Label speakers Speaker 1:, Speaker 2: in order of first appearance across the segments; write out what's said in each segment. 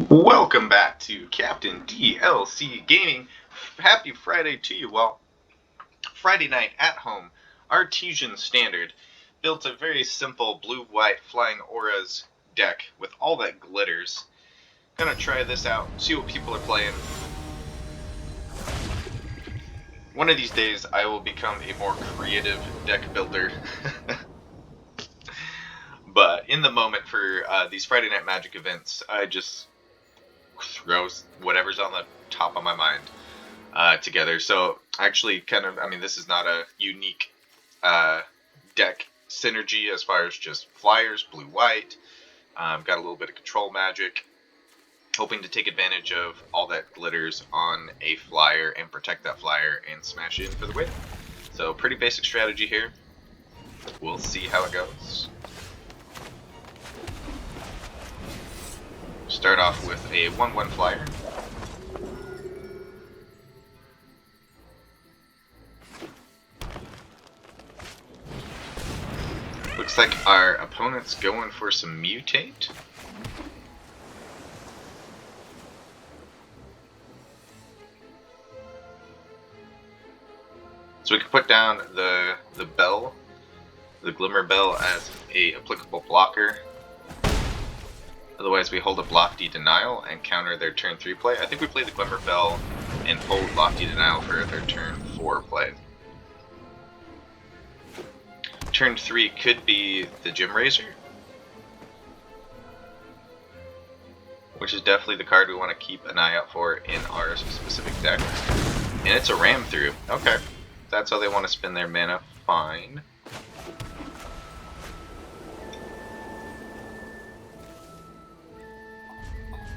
Speaker 1: Welcome back to Captain DLC Gaming. Happy Friday to you all. Friday night at home, Artisan Standard built a very simple blue-white flying auras deck with all that glitters. Gonna try this out, see what people are playing. One of these days I will become a more creative deck builder. But in the moment for these Friday Night Magic events, I just throw whatever's on the top of my mind together. So actually this is not a unique deck synergy as far as just flyers, blue-white. Got a little bit of control magic, hoping to take advantage of all that glitters on a flyer and protect that flyer and smash it in for the win. So pretty basic strategy here. We'll see how it goes. Start off with a 1/1 flyer. Looks like our opponent's going for some mutate. So we can put down the bell, the Glimmer Bell, as a applicable blocker. Otherwise we hold up Lofty Denial and counter their turn 3 play. I think we play the Glimmer Bell and hold Lofty Denial for their turn 4 play. Turn 3 could be the Gym Razor, which is definitely the card we want to keep an eye out for in our specific deck. And it's a ram through. Okay, that's how they want to spend their mana. Fine.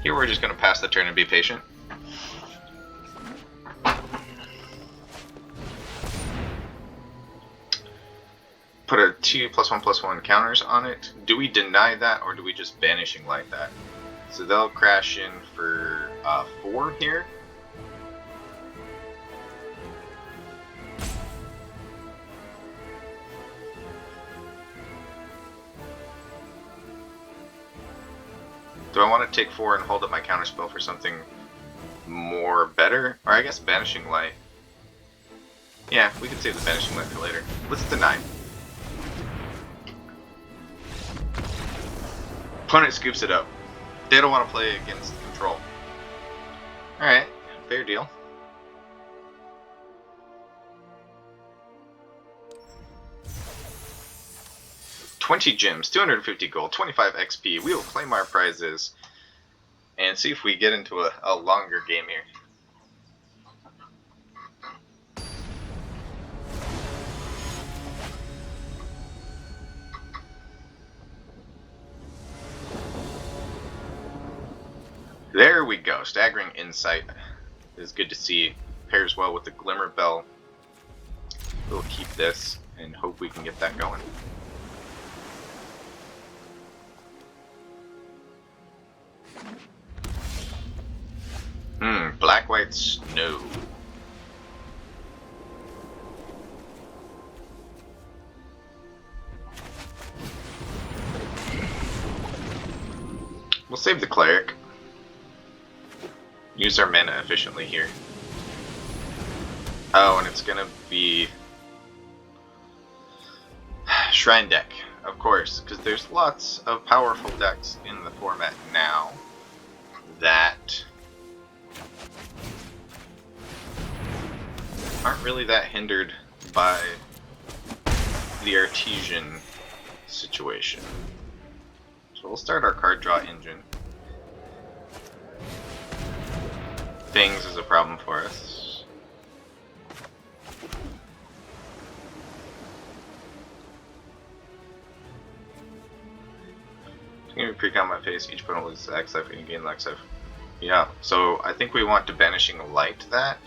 Speaker 1: Here we're just going to pass the turn and be patient. Put a 2+1/+1 counters on it. Do we deny that or do we just Banishing Light that? So they'll crash in for 4 here. Do I want to take 4 and hold up my counterspell for something more better? Or I guess Banishing Light. Yeah, we can save the Banishing Light for later. Let's deny. Opponent scoops it up. They don't want to play against control. Alright, fair deal. $20 gems, 250 gold, 25 XP. We will claim our prizes and see if we get into a longer game here. There we go. Staggering Insight is good to see. Pairs well with the Glimmer Bell. We'll keep this and hope we can get that going. Black-white snow. We'll save the cleric. Use our mana efficiently here. Oh, and it's gonna be Shrine deck, of course, because there's lots of powerful decks in the format now that aren't really that hindered by the Artisan situation. So we'll start our card draw engine. Things is a problem for us. I'm gonna precon my face. Each opponent loses X life and gain X life. Yeah, so I think we want to Banishing Light that.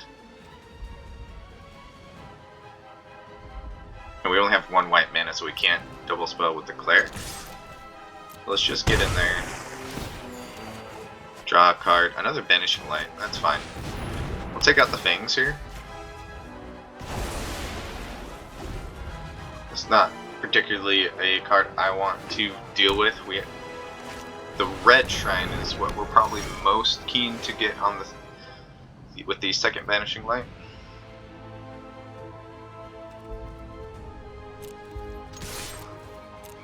Speaker 1: And we only have 1 white mana, so we can't double spell with the cleric. Let's just get in there. Draw a card. Another Banishing Light. That's fine. We'll take out the Fangs here. It's not particularly a card I want to deal with. the red shrine is what we're probably most keen to get on with the second Vanishing Light.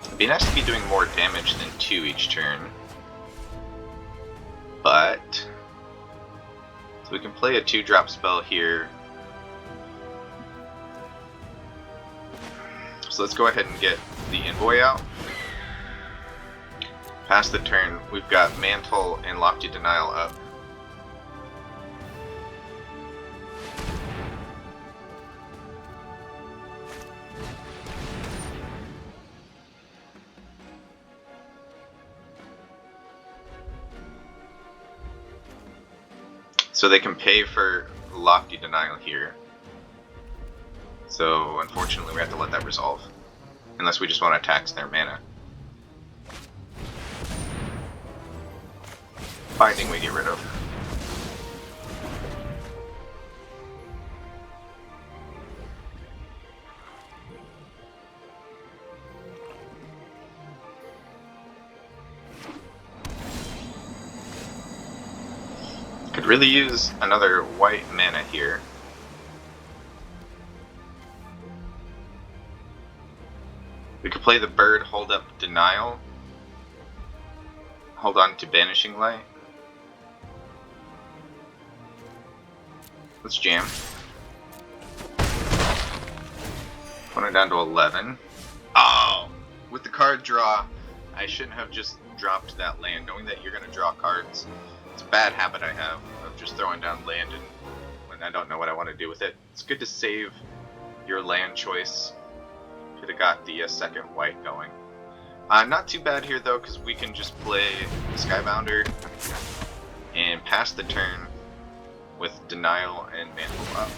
Speaker 1: It'd be nice to be doing more damage than 2 each turn. But so we can play a 2-drop spell here. So let's go ahead and get the Envoy out. Past the turn, we've got Mantle and Lofty Denial up. So they can pay for Lofty Denial here. So unfortunately we have to let that resolve. Unless we just want to tax their mana. Binding we get rid of. Could really use another white mana here. We could play the bird, hold up Denial, hold on to Banishing Light. Let's jam. Put it down to 11. Oh! With the card draw, I shouldn't have just dropped that land, knowing that you're going to draw cards. It's a bad habit I have of just throwing down land and when I don't know what I want to do with it. It's good to save your land choice. Could have got the second white going. Not too bad here though, because we can just play Skybounder and pass the turn with Denial and Mantle up.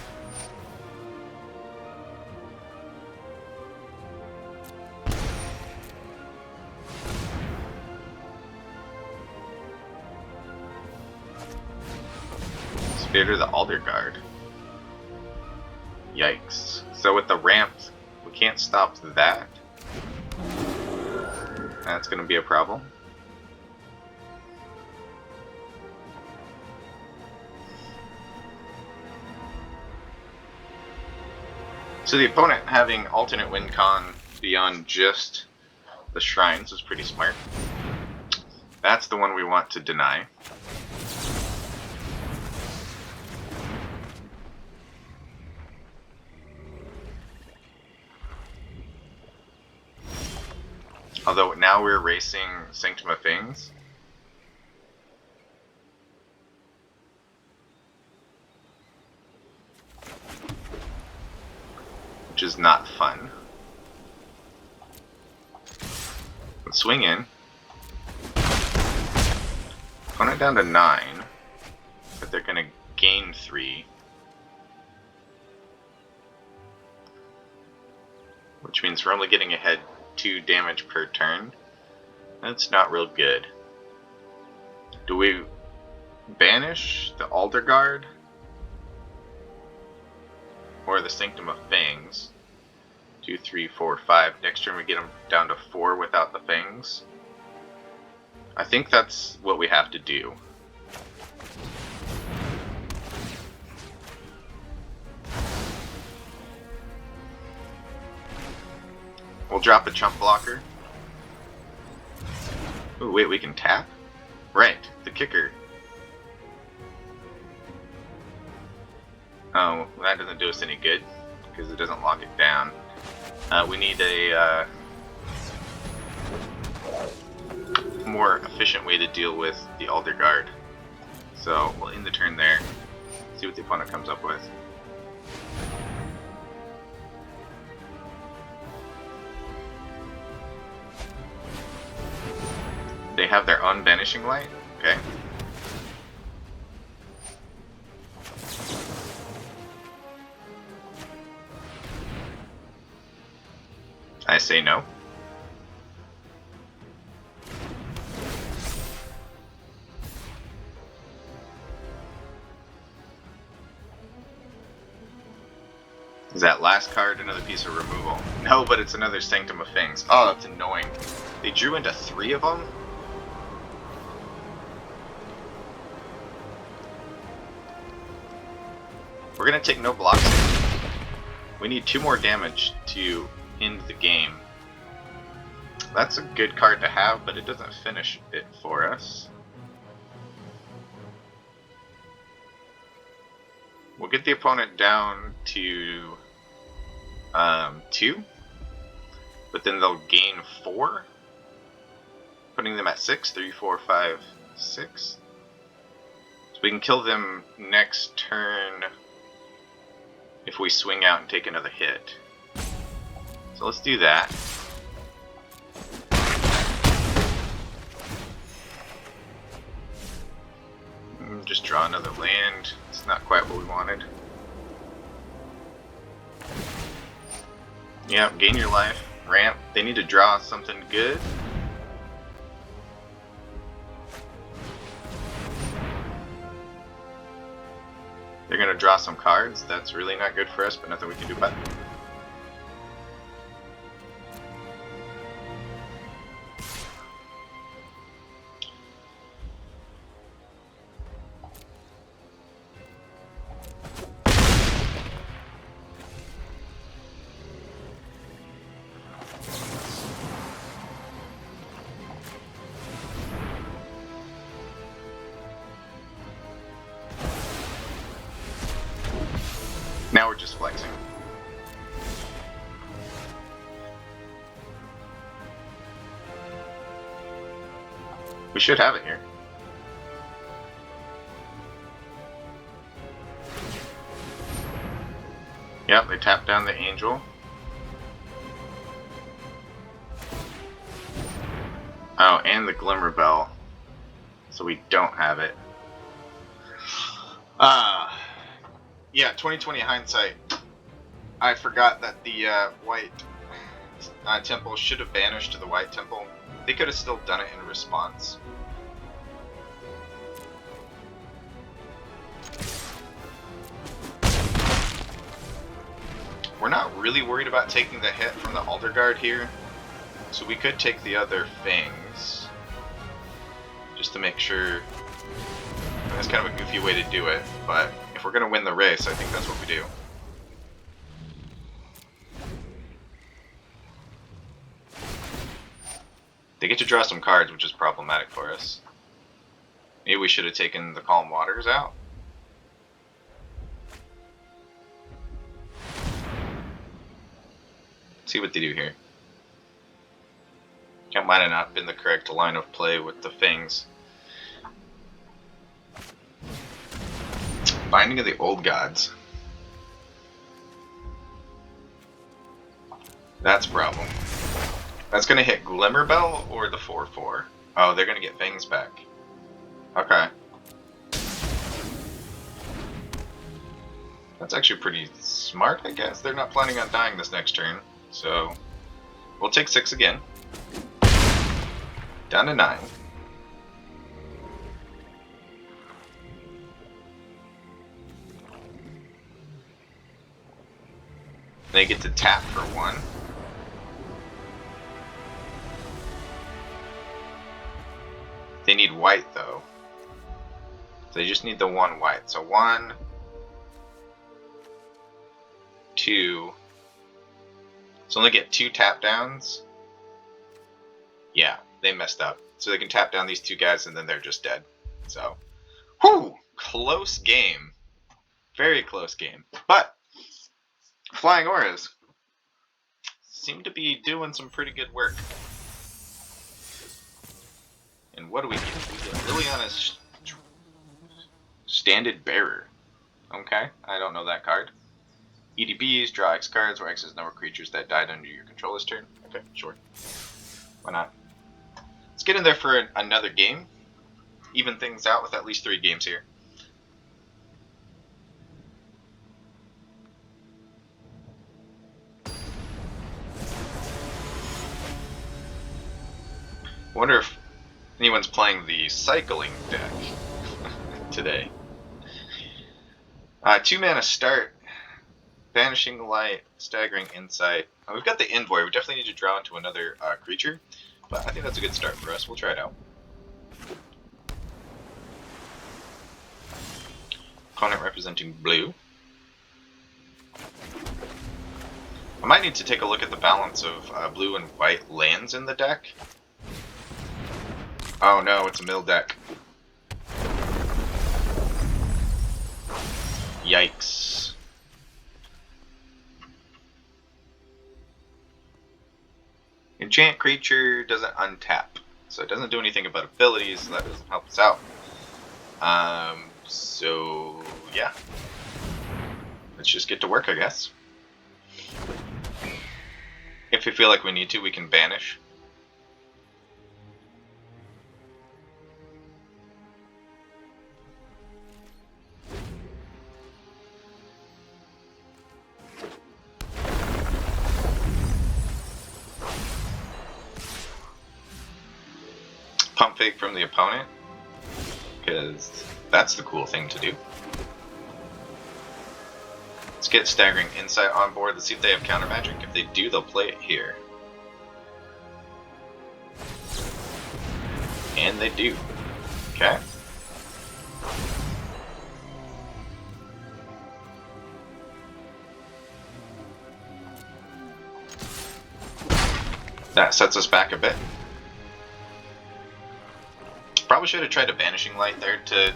Speaker 1: Spirit of the Alder Guard. Yikes. So with the ramps, we can't stop that. That's going to be a problem. So the opponent having alternate win con beyond just the shrines is pretty smart. That's the one we want to deny. Although now we're racing Sanctum of Things. Which is not fun. Let's swing in. Opponent down to 9. But they're going to gain 3. Which means we're only getting ahead 2 damage per turn. That's not real good. Do we banish the Alder Guard? Or the Sanctum of Fangs? 2, 3, 4, 5. Next turn we get them down to 4 without the Fangs. I think that's what we have to do. We'll drop a chump blocker. Ooh, wait, we can tap? Right, the kicker. Oh, well, that doesn't do us any good, because it doesn't lock it down. We need a more efficient way to deal with the Alder Guard. So, we'll end the turn there, see what the opponent comes up with. They have their own Banishing Light? Okay. I say no. Is that last card another piece of removal? No, but it's another Sanctum of Fangs. Oh, that's annoying. They drew into 3 of them? We're gonna take no blocks. We need 2 more damage to end the game. That's a good card to have, but it doesn't finish it for us. We'll get the opponent down to 2, but then they'll gain 4, putting them at 6. 3, 4, 5, 6. So we can kill them next turn if we swing out and take another hit. So let's do that. Just draw another land. It's not quite what we wanted. Yeah, gain your life. Ramp. They need to draw something good. They're going to draw some cards. That's really not good for us, but nothing we can do about it. Now we're just flexing. We should have it here. Yep, they tapped down the angel. Oh, and the glimmer bell. So we don't have it. Yeah, 2020 hindsight. I forgot that the white temple should have banished to the white temple. They could have still done it in response. We're not really worried about taking the hit from the Altar Guard here, so we could take the other Fangs, just to make sure. That's kind of a goofy way to do it, but if we're going to win the race, I think that's what we do. They get to draw some cards, which is problematic for us. Maybe we should have taken the Calm Waters out. Let's see what they do here. That might have not been the correct line of play with the Fangs. Binding of the Old Gods. That's a problem. That's going to hit Glimmer Bell or the 4/4. Oh, they're going to get Fangs back. Okay. That's actually pretty smart, I guess. They're not planning on dying this next turn. So, we'll take 6 again. Down to 9. They get to tap for 1. They need white though. So they just need the 1 white. So 1, 2. So only get 2 tap downs. Yeah, they messed up. So they can tap down these 2 guys and then they're just dead. So, whew, close game. Very close game. But Flying Auras seem to be doing some pretty good work. And what do we get? We get Liliana's Standard Bearer. Okay, I don't know that card. EDBs, draw X cards, where X is the number of creatures that died under your controller's turn. Okay, sure. Why not? Let's get in there for another game. Even things out with at least 3 games here. I wonder if anyone's playing the cycling deck today. 2 mana start, Banishing Light, Staggering Insight. We've got the Envoy. We definitely need to draw into another creature, but I think that's a good start for us. We'll try it out. Opponent representing blue. I might need to take a look at the balance of blue and white lands in the deck. Oh no, it's a mill deck. Yikes. Enchant creature doesn't untap, so it doesn't do anything about abilities, so that doesn't help us out. So yeah. Let's just get to work, I guess. If we feel like we need to, we can banish. Pump fake from the opponent, because that's the cool thing to do. Let's get Staggering Insight on board. Let's see if they have counter magic. If they do, they'll play it here. And they do. Okay. That sets us back a bit. Probably should have tried a Vanishing Light there to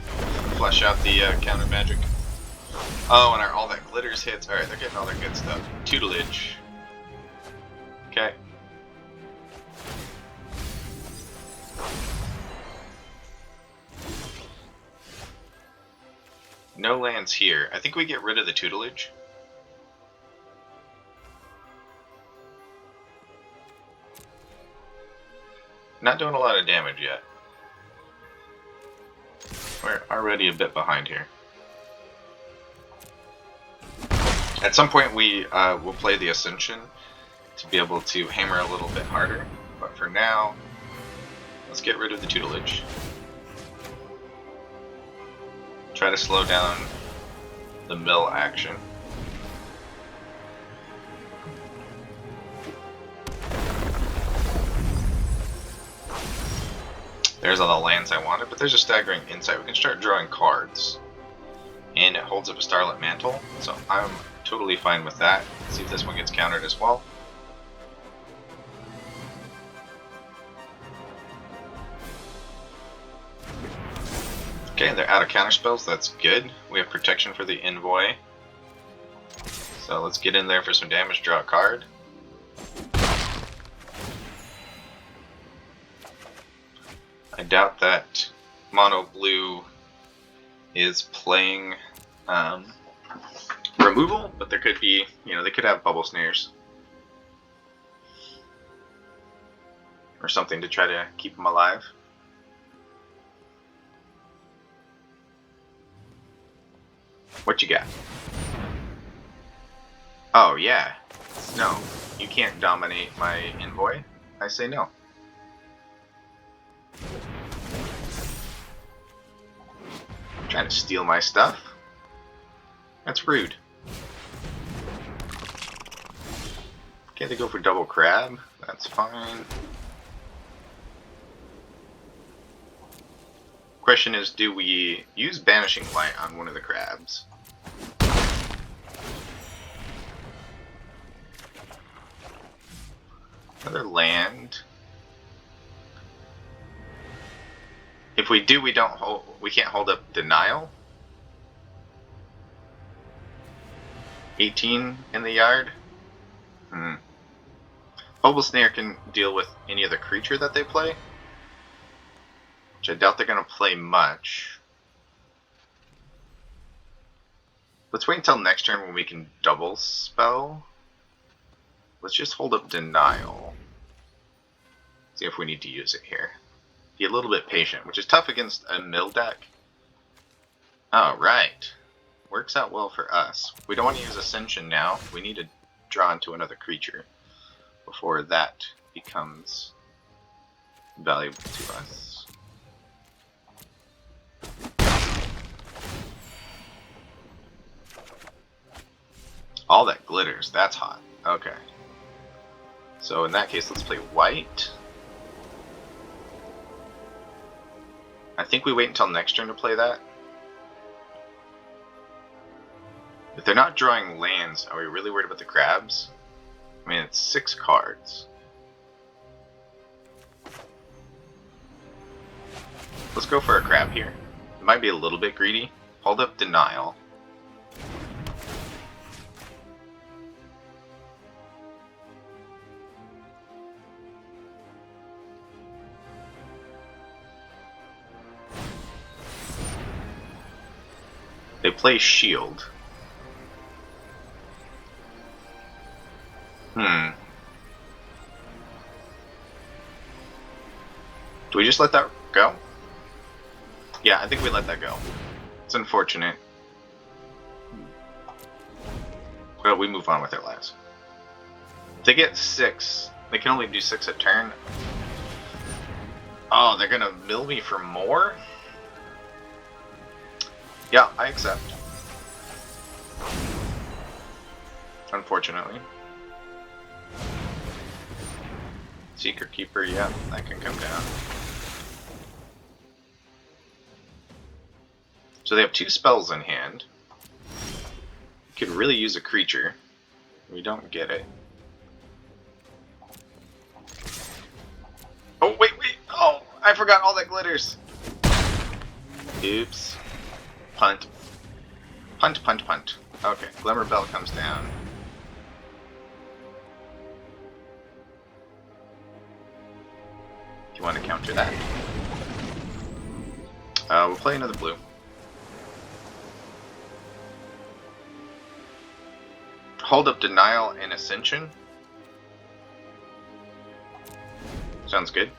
Speaker 1: flesh out the counter magic. Oh, and all that glitters hits. Alright, they're getting all their good stuff. Tutelage. Okay. No lands here. I think we get rid of the tutelage. Not doing a lot of damage yet. We're already a bit behind here. At some point we will play the Ascension to be able to hammer a little bit harder, but for now, let's get rid of the tutelage. Try to slow down the mill action. There's all the lands I wanted, but there's a Staggering Insight. We can start drawing cards. And it holds up a Starlit Mantle, so I'm totally fine with that. Let's see if this one gets countered as well. Okay, they're out of counter spells, that's good. We have protection for the Envoy. So let's get in there for some damage, draw a card. I doubt that mono blue is playing removal, but there could be, they could have bubble snares or something to try to keep them alive. What you got? Oh yeah, no, you can't dominate my Envoy. I say no. Trying to steal my stuff? That's rude. Okay, they go for double crab. That's fine. Question is, do we use Banishing Light on one of the crabs? Another land. If we do, we can't hold up Denial. 18 in the yard. Bubble Snare can deal with any other creature that they play, which I doubt they're going to play much. Let's wait until next turn when we can double spell. Let's just hold up Denial. See if we need to use it here. Be a little bit patient, which is tough against a mill deck. Alright. Works out well for us. We don't want to use Ascension now. We need to draw into another creature before that becomes valuable to us. All that glitters, that's hot. Okay. So in that case, let's play white. I think we wait until next turn to play that. If they're not drawing lands, are we really worried about the crabs? I mean, it's 6 cards. Let's go for a crab here. It might be a little bit greedy. Hold up Denial. They play Shield. Do we just let that go? Yeah, I think we let that go. It's unfortunate. But we move on with our lives. If they get 6, they can only do 6 a turn. Oh, they're gonna mill me for more? Yeah, I accept. Unfortunately. Seeker Keeper, yeah, that can come down. So they have 2 spells in hand. Could really use a creature. We don't get it. Oh, wait! Oh, I forgot all that glitters! Oops. Punt. Punt. Okay, Glimmer Bell comes down. If you want to counter that. We'll play another blue. Hold up Denial and Ascension. Sounds good.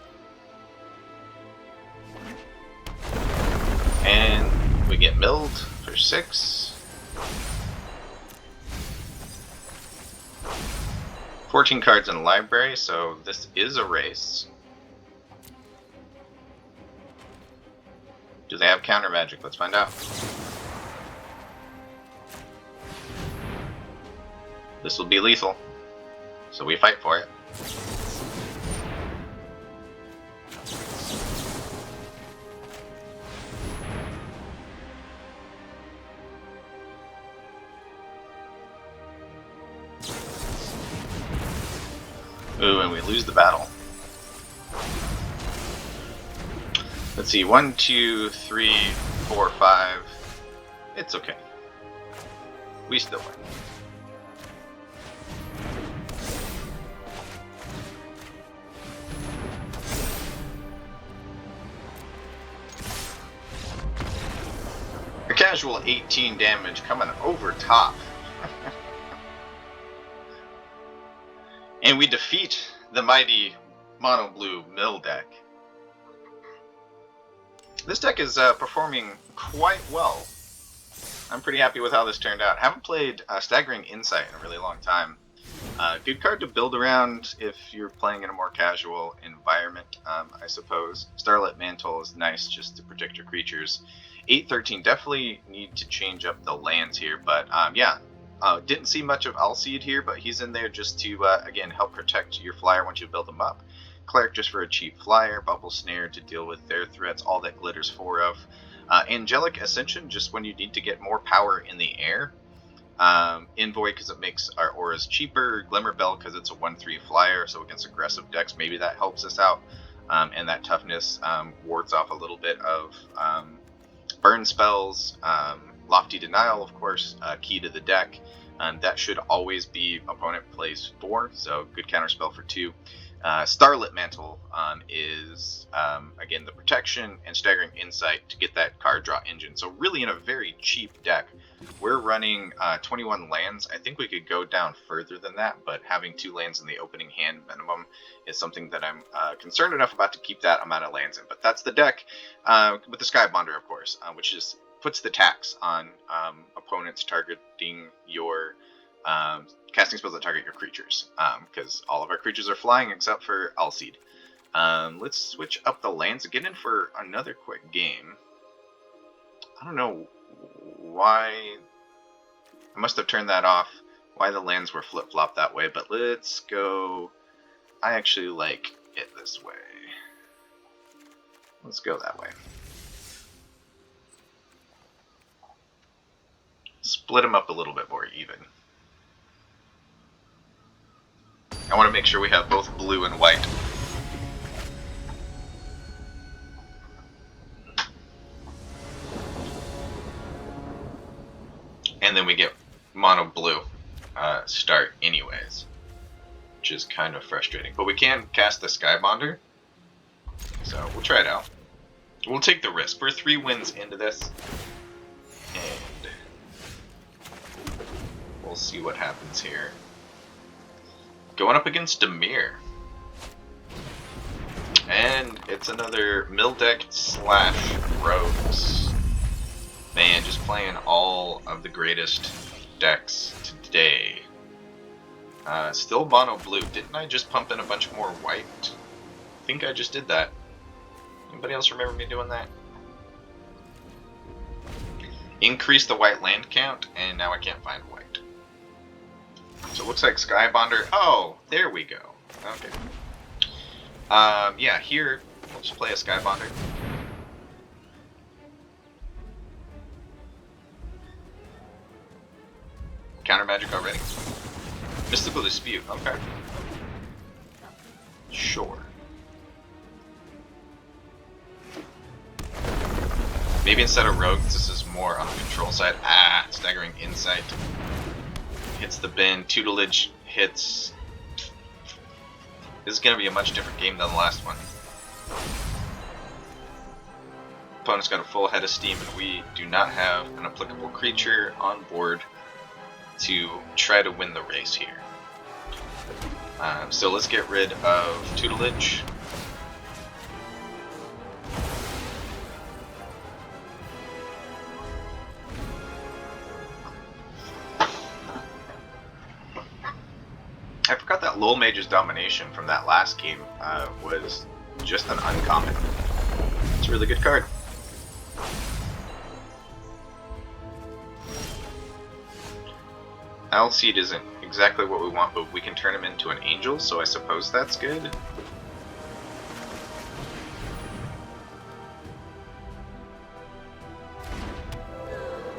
Speaker 1: And we get milled for 6. 14 cards in the library, so this is a race. Do they have counter magic? Let's find out. This will be lethal, so we fight for it. Ooh, and we lose the battle. Let's see, 1, 2, 3, 4, 5. It's okay. We still win. A casual 18 damage coming over top. And we defeat the mighty mono blue mill deck. This deck is performing quite well. I'm pretty happy with how this turned out. Haven't played Staggering Insight in a really long time. Good card to build around if you're playing in a more casual environment, I suppose. Starlit Mantle is nice just to protect your creatures. 8-13, definitely need to change up the lands here, but yeah. Didn't see much of Alseed here, but he's in there just to, again, help protect your flyer once you build them up. Cleric just for a cheap flyer. Bubble Snare to deal with their threats, all that glitters 4 of. Angelic Ascension, just when you need to get more power in the air. Envoy, because it makes our auras cheaper. Glimmer Bell, because it's a 1/3 flyer, so against aggressive decks, maybe that helps us out. And that toughness wards off a little bit of burn spells. Lofty Denial, of course, key to the deck. That should always be opponent plays 4, so good counter spell for 2. Starlit Mantle is, again, the protection, and Staggering Insight to get that card draw engine. So really in a very cheap deck. We're running 21 lands. I think we could go down further than that, but having 2 lands in the opening hand minimum is something that I'm concerned enough about to keep that amount of lands in. But that's the deck with the Skybonder, of course, which just puts the tax on opponents targeting your casting spells that target your creatures, because all of our creatures are flying except for Alseed. Let's switch up the lands and get in for another quick game. I don't know why I must have turned that off, why the lands were flip-flopped that way, but let's go. I actually like it this way. Let's go that way. Split them up a little bit more even. I want to make sure we have both blue and white. And then we get mono blue start anyways, which is kind of frustrating. But we can cast the Skybonder, so we'll try it out. We'll take the risk. We're 3 wins into this, and we'll see what happens here. Going up against Demir. And it's another mill deck / rogues. Man, just playing all of the greatest decks today. Still mono blue. Didn't I just pump in a bunch more white? I think I just did that. Anybody else remember me doing that? Increase the white land count, and now I can't find white. So it looks like Skybonder. Oh, there we go. Okay. Yeah, here, we'll just play a Skybonder. Counter magic already? Mystical Dispute, okay. Sure. Maybe instead of rogues, this is more on the control side. Ah, Staggering Insight. Hits the bin. Tutelage hits. This is going to be a much different game than the last one. Opponent's got a full head of steam, and we do not have an applicable creature on board to try to win the race here. So let's get rid of Tutelage. I forgot that Lol Mage's Domination from that last game was just an uncommon. It's a really good card. Owlseed isn't exactly what we want, but we can turn him into an angel, so I suppose that's good.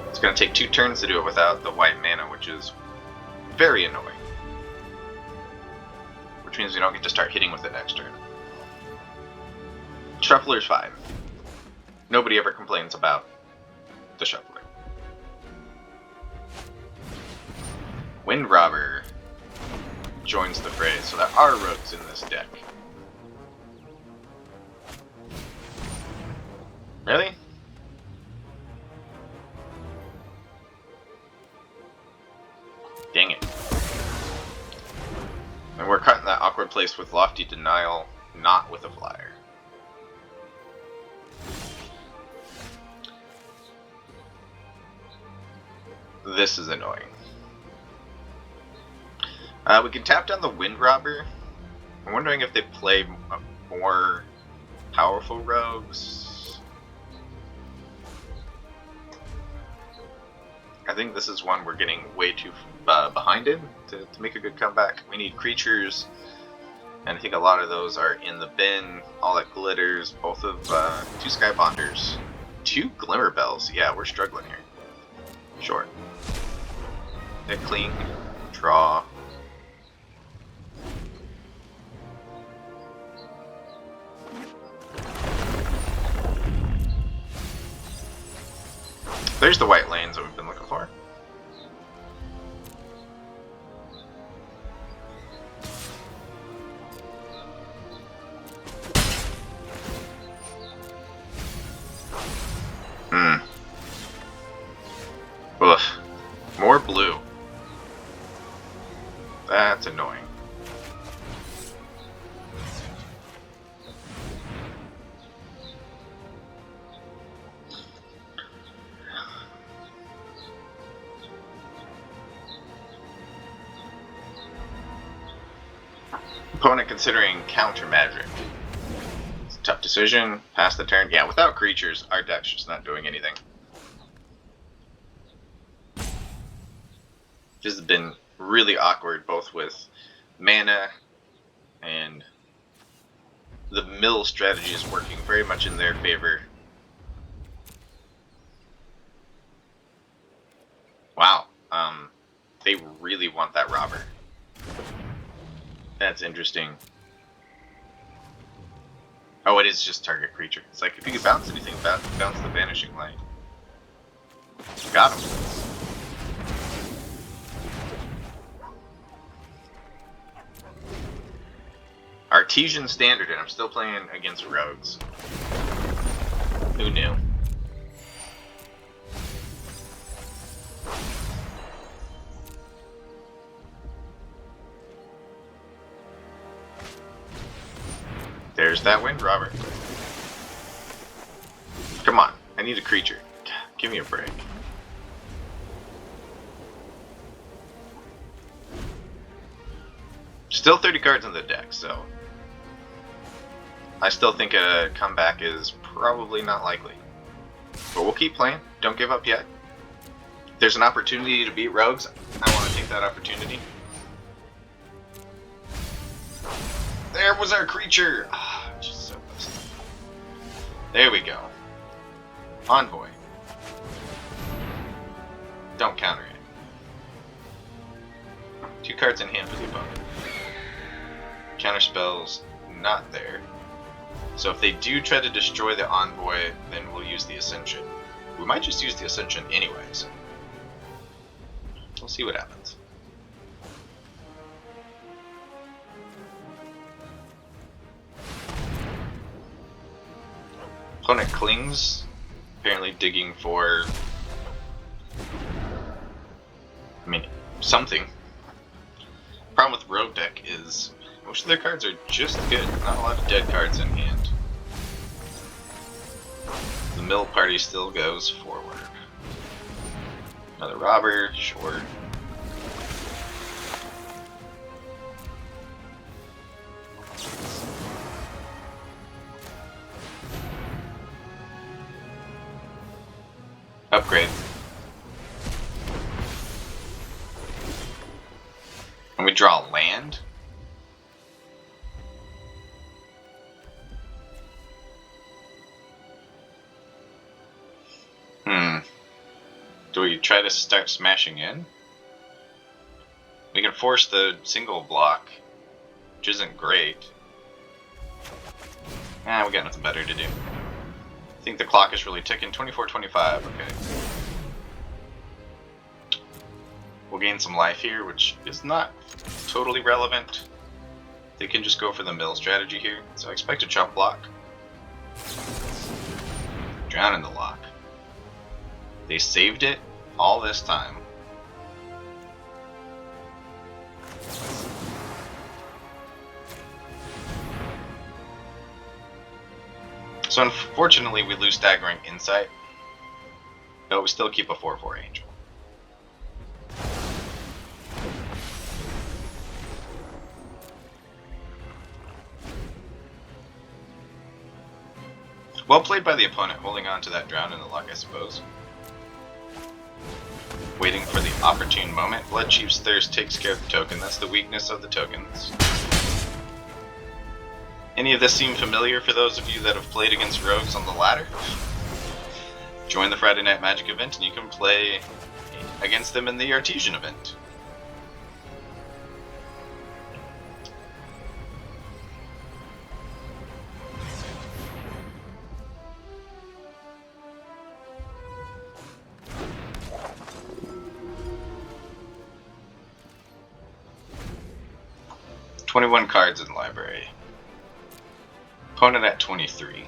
Speaker 1: It's going to take 2 turns to do it without the white mana, which is very annoying. Which means we don't get to start hitting with it next turn. Shuffler's fine. Nobody ever complains about the Shuffler. Wind Robber joins the fray, so there are rogues in this deck. Really? Dang it. And we're caught in that awkward place with Lofty Denial, not with a flyer. This is annoying. We can tap down the Wind Robber. I'm wondering if they play more powerful rogues. I think this is one we're getting way too behind in to make a good comeback. We need creatures, and I think a lot of those are in the bin. All that glitters, both of 2 Skybonders, 2 Glimmer Bells. Yeah, we're struggling here. Sure. Hit clean, draw. There's the white lanes that we've been looking for. Ugh. More blue. That's annoying. Opponent considering counter magic. It's a tough decision. Pass the turn. Yeah, without creatures, our deck's just not doing anything. This has been really awkward, both with mana and the mill strategy is working very much in their favor. Wow. They really want that robber. That's interesting. Oh, it is just target creature. It's like, if you could bounce anything, bounce the Vanishing Light. Got him. Artisan Standard, and I'm still playing against rogues. Who knew? There's that Wind Robber. Come on, I need a creature. Give me a break. Still 30 cards in the deck, so I still think a comeback is probably not likely. But we'll keep playing. Don't give up yet. If there's an opportunity to beat rogues, I want to take that opportunity. There was our creature! Ah, just so busted. There we go. Envoy. Don't counter it. 2 cards in hand for the opponent. Counter spells not there. So if they do try to destroy the Envoy, then we'll use the Ascension. We might just use the Ascension anyways. We'll see what happens. Opponent clings, apparently digging for, something. Problem with Rogue deck is most of their cards are just good, not a lot of dead cards in hand. The mill party still goes forward. Another robber, sure. Upgrade. And we draw land. Do we try to start smashing in? We can force the single block, which isn't great. We got nothing better to do. I think the clock is really ticking. 24:25, okay. We'll gain some life here, which is not totally relevant. They can just go for the mill strategy here, so I expect a chump block. Drown in the lock. They saved it all this time. So unfortunately we lose Staggering Insight, but we still keep a 4/4 Angel. Well played by the opponent, holding on to that Drown in the Lock, I suppose. Waiting for the opportune moment. Blood Chief's Thirst takes care of the token. That's the weakness of the tokens. Any of this seem familiar for those of you that have played against rogues on the ladder? Join the Friday Night Magic event and you can play against them in the Artisan event. "21 cards in the library. Opponent at 23.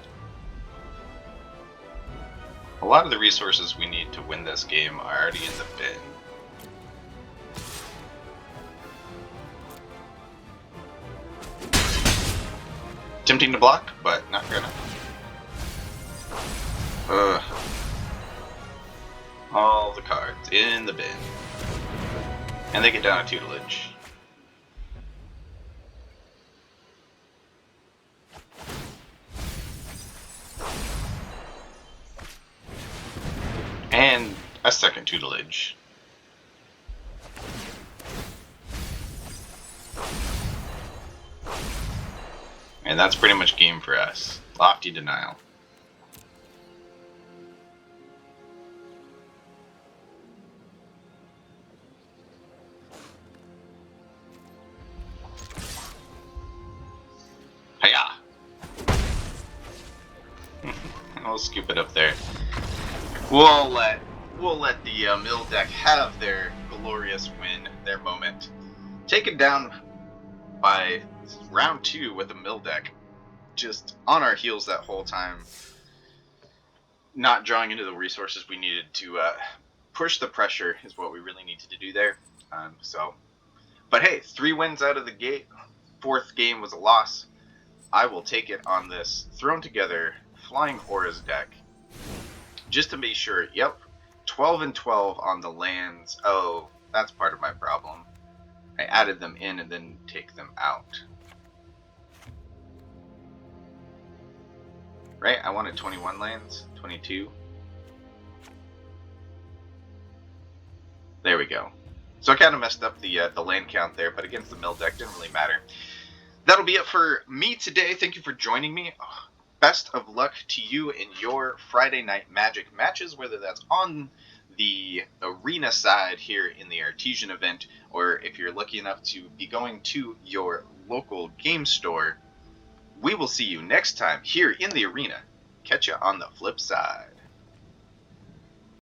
Speaker 1: A lot of the resources we need to win this game are already in the bin. Tempting to block, but not gonna. Ugh. All the cards in the bin. And they get down a tutelage. And a second tutelage. And that's pretty much game for us. Lofty Denial. We'll scoop it up there. We'll let the mill deck have their glorious win, their moment. Taken down by round 2 with a mill deck, just on our heels that whole time, not drawing into the resources we needed to push the pressure is what we really needed to do there. But hey, 3 wins out of the gate. 4th game was a loss. I will take it on this thrown together Flying Auras deck. Just to be sure, yep, 12 and 12 on the lands. Oh, that's part of my problem. I added them in and then take them out. Right, I wanted 21 lands, 22. There we go. So I kind of messed up the land count there, but against the mill deck, didn't really matter. That'll be it for me today. Thank you for joining me. Best of luck to you in your Friday Night Magic matches, whether that's on the arena side here in the Artisan event, or if you're lucky enough to be going to your local game store. We will see you next time here in the arena. Catch you on the flip side.